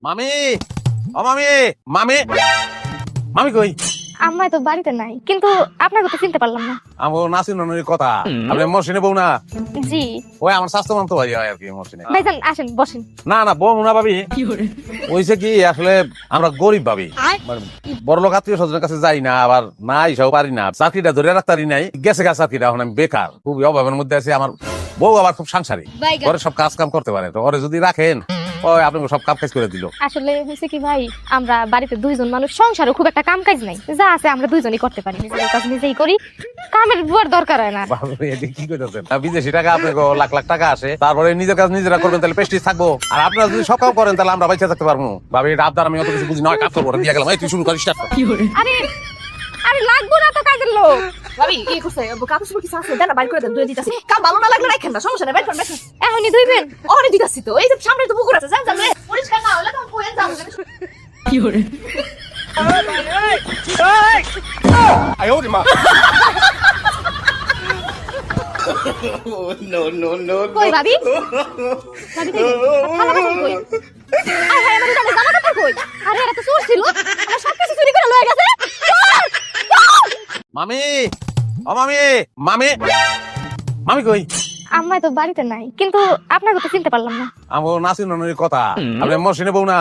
মামি, ও মামি, মামি, মামি কই? আম্মা তো বাড়িতে নাই, কিন্তু আপনাকে তো চিনতে পারলাম না। আমার নাসিনের কথা আপনি মরসিনে বউ না? জি ওই আমার স্বাস্থ্য মানতে ভাই আর কি মরসিনে। ভাইজান আসেন বসেন। না না বউ না ভাবি, ওইসে কি আসলে আমরা গরিব ভাবি, মানে বড় লোক আত্মীয় স্বজনের কাছে যাই না, আবার নাই সব পারি না, চাকরিটা ধরে রাখতারি নাই, গেছে গা চাকরিটা, এখন আমি বেকার, খুবই অভাবের মধ্যে আছি। আমার বউ আবার খুব সাংসারিক, ঘরে সব কাজ কাম করতে পারে, তো ওরে যদি রাখেন ওই আপনাকে সব কাজ কাজ করে দিল। আসলে হয়েছে কি ভাই, আমরা বাড়িতে দুইজন মানুষ, সংসারে খুব একটা কাম কাজ নাই, যা আছে আমরা দুইজনই করতে পারি, নিজের কাজ নিজেই করি, কামের বুয়ার দরকার হয় না। বাবা, এটা কি কইতাছেন? বিদেশি টাকা আপনাকে লাখ লাখ টাকা আসে, তারপরে নিজের কাজ নিজেরা করবেন, তাহলে পেস্টিজ থাকবো, আর আপনারা যদি সব কাম করেন তাহলে আমরা বাইচে থাকতে পারবো। বাবা এটা আপনার আমি অত কিছু বুঝি না, কাজ করবো দিয়ে গেলাম, এই তুই শুরু করিস। আরে আরে লাগবো না তো কাজের লোক। ভাবি কি করছে? কাপড় চোপড় কিছু আছে দেন, বাইর করে দেন, দুই দিতাছি। কাম ভালো না লাগলে রাখেন না, সমস্যা নেই, বাইর করেন, বাইর করেন। এখনই ধুইবেন? ওরে দিতাছি তো, এই যে সামনে তো পুকুর আছে, যান যান, পরিষ্কার না হলে তখন কোয়েন যাবো। কি করে? কই ভাবি? ভাবি কই? থালা বাসন কই? আয় হায়, আমার উঠানে জামা কাপড় কই? আরে এরা তো চোর ছিল, আমার সব কিছু চুরি করে লয়ে গেছে। চোর! চোর! মামি, ও মামি, মামি, মামি কই? আম্মা তো বাড়িতে নাই, কিন্তু আপনাকে তো চিনতে পারলাম না। আমার নাসিনের কথা আপনি মরসিনে বউ না?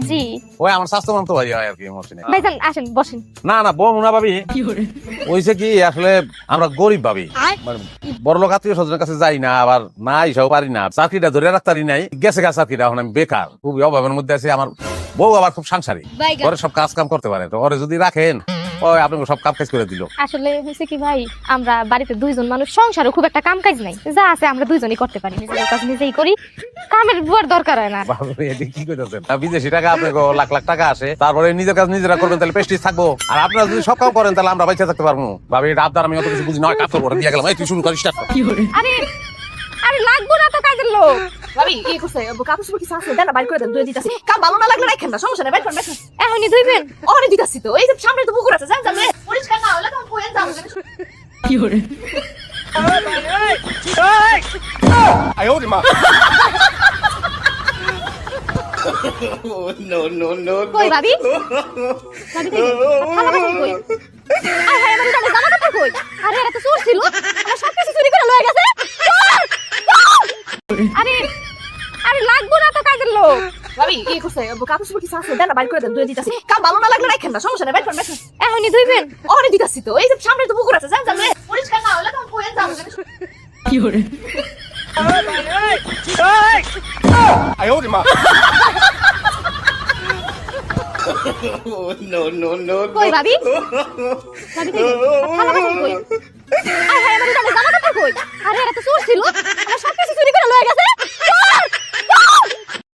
জি ওই আমার স্বাস্থ্য মানতে ভাই আর কি মরসিনে। ভাইজান আসেন বসেন। না না বউ না ভাবি, কি করে? ওইসে কি আসলে আমরা গরিব ভাবি, মানে বড় লোক আত্মীয় স্বজনের কাছে যাই না, আবার নাই সব পারি না, চাকরিটা ধরে রাখতারি নাই, গেছে গা চাকরিটা, এখন আমি বেকার, খুবই অভাবের মধ্যে আছি। আমার বউ আবার খুব সাংসারিক, ঘরে সব কাজ কাম করতে পারে, তো ওরে যদি রাখেন ওই আপনাকে সব কাজ কাজ করে দিল। আসলে হয়েছে কি ভাই, আমরা বাড়িতে দুইজন মানুষ, সংসারে খুব একটা কাম কাজ নাই, যা আছে আমরা দুইজনই করতে পারি, নিজের কাজ নিজেই করি, কামের বুয়ার দরকার হয় না। বাবা, এটা কি কইতাছেন? বিদেশি টাকা আপনাকে লাখ লাখ টাকা আসে, তারপরে নিজের কাজ নিজেরা করবেন, তাহলে পেস্টিজ থাকবো, আর আপনারা যদি সব কাম করেন তাহলে আমরা বাইচে থাকতে পারবো। বাবা এটা আপনার আমি অত কিছু বুঝি না, কাজ করবো দিয়ে গেলাম, এই তুই শুরু করিস। কি করে? আরে আরে লাগবো না তো কাজের লোক। ভাবি কি করছে? কাপড় চোপড় কিছু আছে দেন, বাইর করে দেন, দুই দিতাছি। কাম ভালো না লাগলে রাখেন না, সমস্যা নেই, বাইর করেন, বাইর করেন। এখনই ধুইবেন? ওরে দিতাছি তো, এই যে সামনে তো পুকুর আছে, যান যান, পরিষ্কার না হলে তখন কোয়েন যাবো। কি করে? কই ভাবি? ভাবি কই? থালা বাসন কই? আয় হায়, আমার উঠানে জামা কাপড় কই? আরে এরা তো চোর ছিল, আমার সব কিছু চুরি করে লয়ে গেছে। চোর! চোর! আরে আরে লাগবো না তো কাজের লোক। ভাবি কি করছে? কাপড় চোপড় কিছু আছে দেন, বাইর করে দেন, দুই দিতাছি। কাম ভালো না লাগলে রাখেন না, সমস্যা নেই, বাইর করেন, বাইর করেন। এখনই ধুইবেন? ওরে দিতাছি তো, এই যে সামনে তো পুকুর আছে, যান যান, পরিষ্কার না হলে তখন কোয়েন যাবো। কি করে? কই ভাবি? ভাবি কই? থালা বাসন কই?